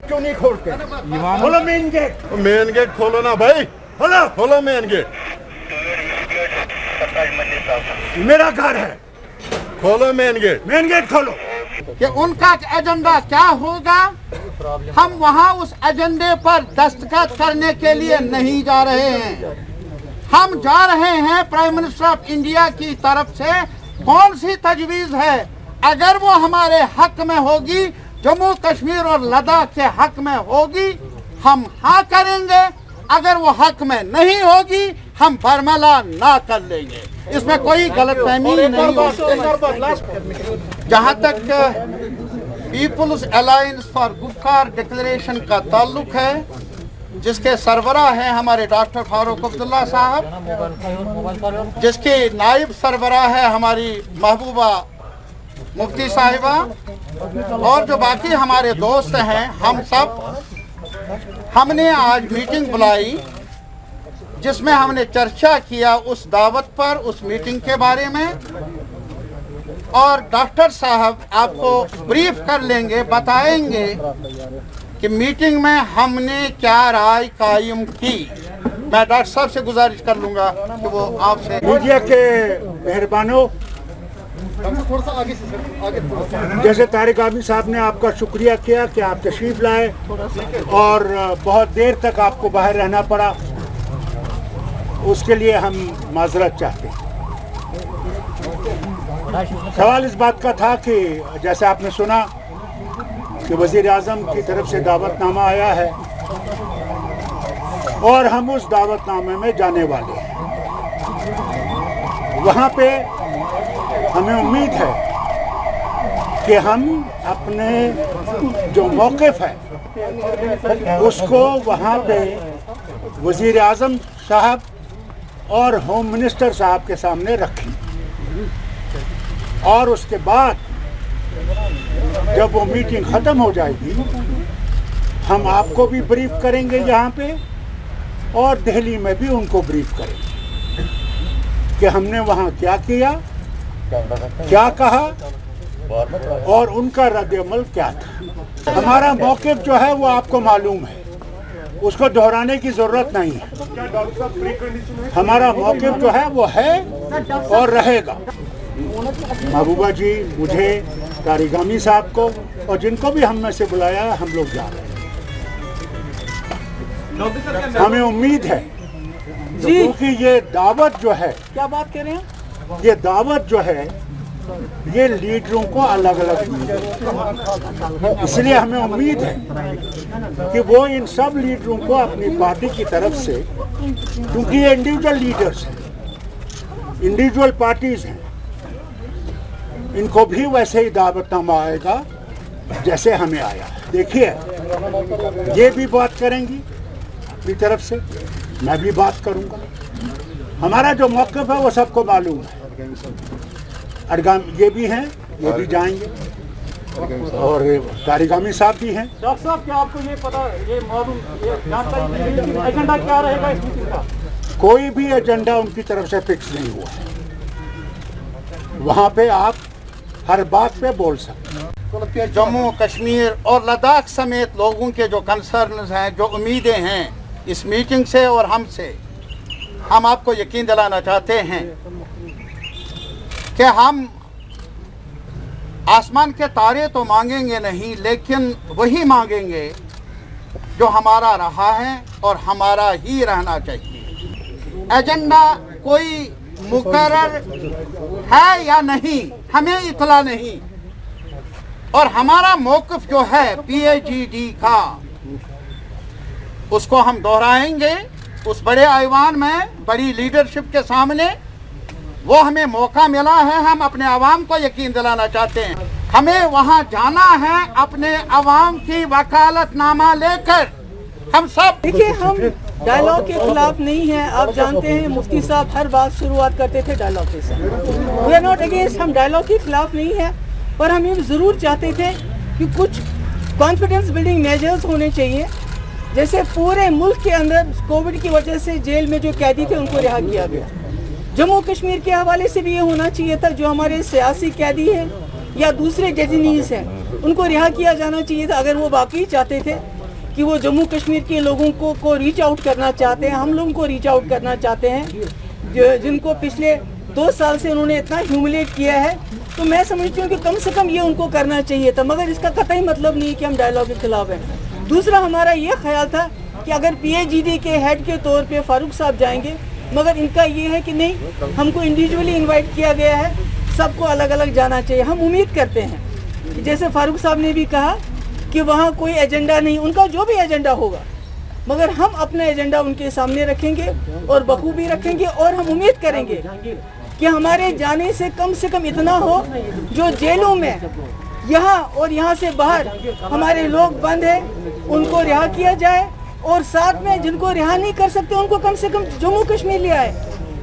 क्यों नहीं खोलते? खोलो मेन गेट खोलो ना भाई, खोलो मेन गेट, मेरा घर है, खोलो मेन गेट खोलो। कि उनका एजेंडा क्या होगा, हम वहां उस एजेंडे पर दस्तखत करने के लिए नहीं जा रहे हैं। हम जा रहे हैं प्राइम मिनिस्टर ऑफ इंडिया की तरफ से कौन सी तजवीज़ है, अगर वो हमारे हक में होगी, जम्मू कश्मीर और लद्दाख के हक में होगी, हम हाँ करेंगे, अगर वो हक में नहीं होगी हम बरमला ना कर लेंगे। इसमें कोई गलतफहमी नहीं होगी। जहाँ तक people's alliance for Gupkar declaration का ताल्लुक है, जिसके सरबराह हैं हमारे डॉक्टर फारूक अब्दुल्ला साहब, जिसकी नायब सरबराह है हमारी महबूबा मुफ्ती साहिबा, और जो बाकी हमारे दोस्त हैं, हम सब हमने आज मीटिंग बुलाई जिसमें हमने चर्चा किया उस दावत पर, उस मीटिंग के बारे में, और डॉक्टर साहब आपको ब्रीफ कर लेंगे, बताएंगे कि मीटिंग में हमने क्या राय कायम की। मैं डॉक्टर साहब से गुजारिश कर लूँगा कि वो आपसे। मीडिया के मेहरबानों, जैसे तारिक आबिद साहब ने आपका शुक्रिया किया कि आप तशरीफ़ लाए और बहुत देर तक आपको बाहर रहना पड़ा, उसके लिए हम माजरत चाहते हैं। सवाल इस बात का था कि जैसे आपने सुना कि वज़ीर आज़म की तरफ से दावतनामा आया है और हम उस दावतनामे में जाने वाले हैं। वहाँ पे हमें उम्मीद है कि हम अपने जो मौक़िफ़ है उसको वहाँ पे वज़ीर आज़म साहब और होम मिनिस्टर साहब के सामने रखें, और उसके बाद जब वो मीटिंग ख़त्म हो जाएगी हम आपको भी ब्रीफ करेंगे यहाँ पे, और दिल्ली में भी उनको ब्रीफ करेंगे कि हमने वहाँ क्या किया, क्या कहा और उनका रद्द-ए-अमल क्या था। हमारा मौक़िफ़ जो है वो आपको मालूम है, उसको दोहराने की ज़रूरत नहीं है। हमारा मौक़िफ़ जो है वो है और रहेगा। महबूबा जी, मुझे, तारिक आबिद साहब को और जिनको भी हम में से बुलाया है, हम लोग जा रहे हैं। हमें उम्मीद है क्योंकि ये दावत जो है, क्या बात कर रहे हैं, ये दावत जो है ये लीडरों को अलग अलग दी है, इसलिए हमें उम्मीद है कि वो इन सब लीडरों को अपनी पार्टी की तरफ से, क्योंकि ये इंडिविजुअल लीडर्स हैं, इंडिविजुअल पार्टीज हैं, इनको भी वैसे ही दावतनामा आएगा जैसे हमें आया। देखिए, ये भी बात करेंगी अपनी तरफ से, मैं भी बात करूंगा। हमारा जो मौक़िफ़ है वो सबको मालूम है। अडगाम ये भी हैं, ये भी जाएंगे, और तारिक आबिद साहब भी हैं। डॉक्टर साहब, क्या आपको ये पता, ये मालूम, ये जानकारी, एजेंडा क्या रहेगा इस मीटिंग का? कोई भी एजेंडा उनकी तरफ से फिक्स नहीं हुआ है, वहाँ पे आप हर बात पे बोल सकते हैं। जम्मू कश्मीर और लद्दाख समेत लोगों के जो कंसर्न्स हैं, जो उम्मीदें हैं इस मीटिंग से और हमसे, हम आपको यकीन दिलाना चाहते हैं कि हम आसमान के तारे तो मांगेंगे नहीं, लेकिन वही मांगेंगे जो हमारा रहा है और हमारा ही रहना चाहिए। एजेंडा कोई मुकर्रर है या नहीं हमें इतला नहीं, और हमारा मौक़िफ़ जो है PAGD का, उसको हम दोहराएंगे उस बड़े ऐवान में, बड़ी लीडरशिप के सामने। वो हमें मौका मिला है, हम अपने आवाम को यकीन दिलाना चाहते हैं। हमें वहाँ जाना है अपने आवाम की वकालतनामा लेकर। हम सब, देखिए, हम डायलॉग के खिलाफ नहीं है। आप जानते हैं मुफ्ती साहब हर बात शुरुआत करते थे डायलॉग के साथ। वी आर नॉट अगेंस्ट, हम डायलॉग के खिलाफ नहीं है, पर हम ये ज़रूर चाहते थे कि कुछ कॉन्फिडेंस बिल्डिंग मेजर्स होने चाहिए। जैसे पूरे मुल्क के अंदर कोविड की वजह से जेल में जो कैदी थे उनको रिहा किया गया, जम्मू कश्मीर के हवाले से भी ये होना चाहिए था। जो हमारे सियासी कैदी हैं या दूसरे डेटेनीज हैं उनको रिहा किया जाना चाहिए था, अगर वो वाकई चाहते थे कि वो जम्मू कश्मीर के लोगों को रीच आउट करना चाहते हैं, हम लोगों को रीच आउट करना चाहते हैं, जिनको पिछले 2 साल से उन्होंने इतना ह्यूमिलेट किया है। तो मैं समझती हूँ कि कम से कम ये उनको करना चाहिए था, मगर इसका कतई मतलब नहीं कि हम डायलॉग के खिलाफ हैं। दूसरा हमारा ये ख्याल था कि अगर PAGD के हेड के तौर पे फारूक साहब जाएंगे, मगर इनका ये है कि नहीं, हमको इंडिविजुअली इनवाइट किया गया है, सबको अलग अलग जाना चाहिए। हम उम्मीद करते हैं कि जैसे फारूक साहब ने भी कहा कि वहाँ कोई एजेंडा नहीं, उनका जो भी एजेंडा होगा, मगर हम अपना एजेंडा उनके सामने रखेंगे और बखूबी रखेंगे। और हम उम्मीद करेंगे कि हमारे जाने से कम इतना हो, जो जेलों में यहाँ और यहाँ से बाहर हमारे लोग बंद हैं उनको रिहा किया जाए, और साथ में जिनको रिहा नहीं कर सकते उनको कम से कम जम्मू कश्मीर ले आए।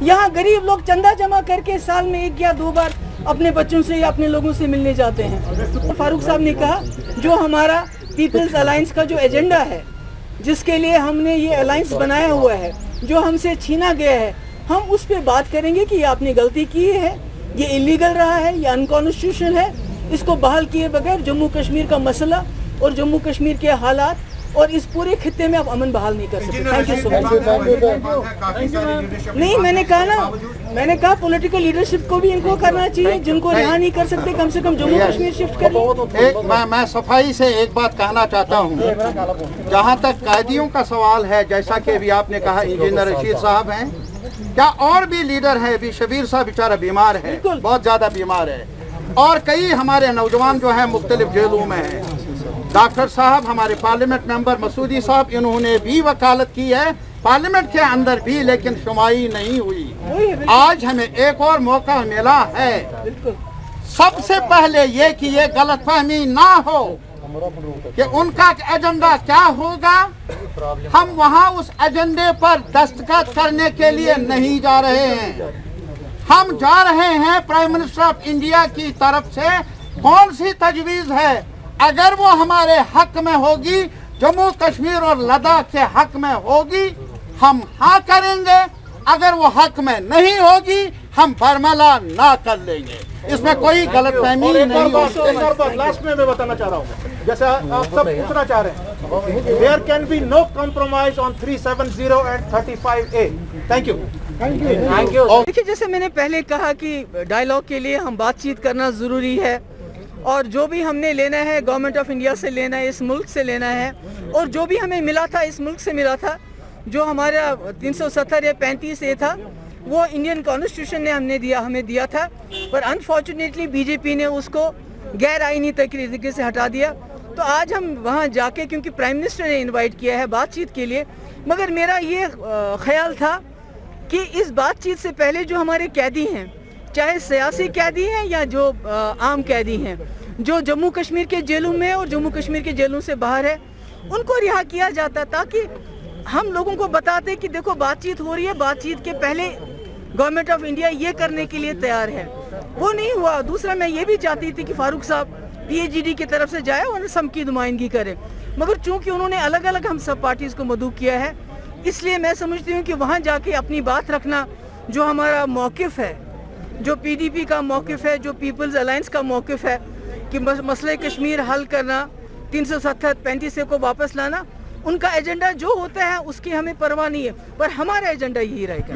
यहाँ गरीब लोग चंदा जमा करके साल में 1 या 2 बार अपने बच्चों से या अपने लोगों से मिलने जाते हैं। फारूक साहब ने कहा जो हमारा पीपल्स अलायंस का जो एजेंडा है, जिसके लिए हमने ये अलायंस बनाया हुआ है, जो हमसे छीना गया है, हम उस पर बात करेंगे कि ये आपने गलती की है, ये इलीगल रहा है, ये अनकॉन्स्टिट्यूशनल है, इसको बहाल किए बगैर जम्मू कश्मीर का मसला और जम्मू कश्मीर के हालात और इस पूरे खित्ते में आप अमन बहाल नहीं कर सकते। Thank you so much. नहीं, मैंने कहा पॉलिटिकल लीडरशिप को भी इनको करना चाहिए, जिनको रिहा नहीं कर सकते कम से कम जम्मू कश्मीर शिफ्ट करें। मैं सफाई से एक बात कहना चाहता हूँ, जहाँ तक कैदियों का सवाल है, जैसा कि अभी आपने कहा इंजीनियर रशीद साहब हैं, क्या और भी लीडर है? अभी शबीर साहब बेचारा बीमार है, बहुत ज्यादा बीमार है, और कई हमारे नौजवान जो है मुख्तलिफ जेलों में हैं। डॉक्टर साहब, हमारे पार्लियामेंट मेंबर मसूदी साहब, इन्होंने भी वकालत की है पार्लियामेंट के अंदर भी, लेकिन सुनवाई नहीं हुई। आज हमें एक और मौका मिला है। सबसे पहले ये कि ये गलतफहमी ना हो कि उनका एजेंडा क्या होगा। हम वहाँ उस एजेंडे पर दस्तखत करने के लिए नहीं जा रहे हैं। हम जा रहे हैं प्राइम मिनिस्टर ऑफ इंडिया की तरफ से कौन सी तजवीज़ है, अगर वो हमारे हक में होगी, जम्मू कश्मीर और लद्दाख के हक में होगी, हम हाँ करेंगे। अगर वो हक में नहीं होगी, हम बरमला ना कर लेंगे। इसमें कोई गलतफहमी नहीं होगी। लास्ट में मैं बताना चाह रहा हूँ, जैसे आप सब पूछना चाह रहे हैं, there can be no compromise on 370 and 35A। Thank you. देखिए, जैसे मैंने पहले कहा कि डायलॉग के लिए हम बातचीत करना ज़रूरी है, और जो भी हमने लेना है गवर्नमेंट ऑफ इंडिया से लेना है, इस मुल्क से लेना है, और जो भी हमें मिला था इस मुल्क से मिला था, जो हमारा 370 या 35A था, वो इंडियन कॉन्स्टिट्यूशन ने हमें दिया था, पर अनफॉर्चुनेटली बीजेपी ने उसको गैर आईनी तरीके से हटा दिया। तो आज हम वहाँ जाके, क्योंकि प्राइम मिनिस्टर ने इनवाइट किया है बातचीत के लिए, मगर मेरा ये ख्याल था कि इस बातचीत से पहले जो हमारे कैदी हैं, चाहे सियासी कैदी हैं या जो आम कैदी हैं, जो जम्मू कश्मीर के जेलों में और जम्मू कश्मीर के जेलों से बाहर है, उनको रिहा किया जाता, ताकि हम लोगों को बताते कि देखो बातचीत हो रही है, बातचीत के पहले गवर्नमेंट ऑफ इंडिया ये करने के लिए तैयार है। वो नहीं हुआ। दूसरा, मैं ये भी चाहती थी कि फारूक साहब PAGD की तरफ से जाए और सब की नुमाइंदगी करे, मगर चूंकि उन्होंने अलग अलग हम सब पार्टीज को मदऊ किया है, इसलिए मैं समझती हूँ कि वहाँ जाके अपनी बात रखना, जो हमारा मौक़िफ़ है, जो PDP का मौक़िफ़ है, जो पीपल्स अलायंस का मौक़िफ़ है कि मसले कश्मीर हल करना, 370 35A को वापस लाना, उनका एजेंडा जो होता है उसकी हमें परवाह नहीं है, पर हमारा एजेंडा यही रहेगा।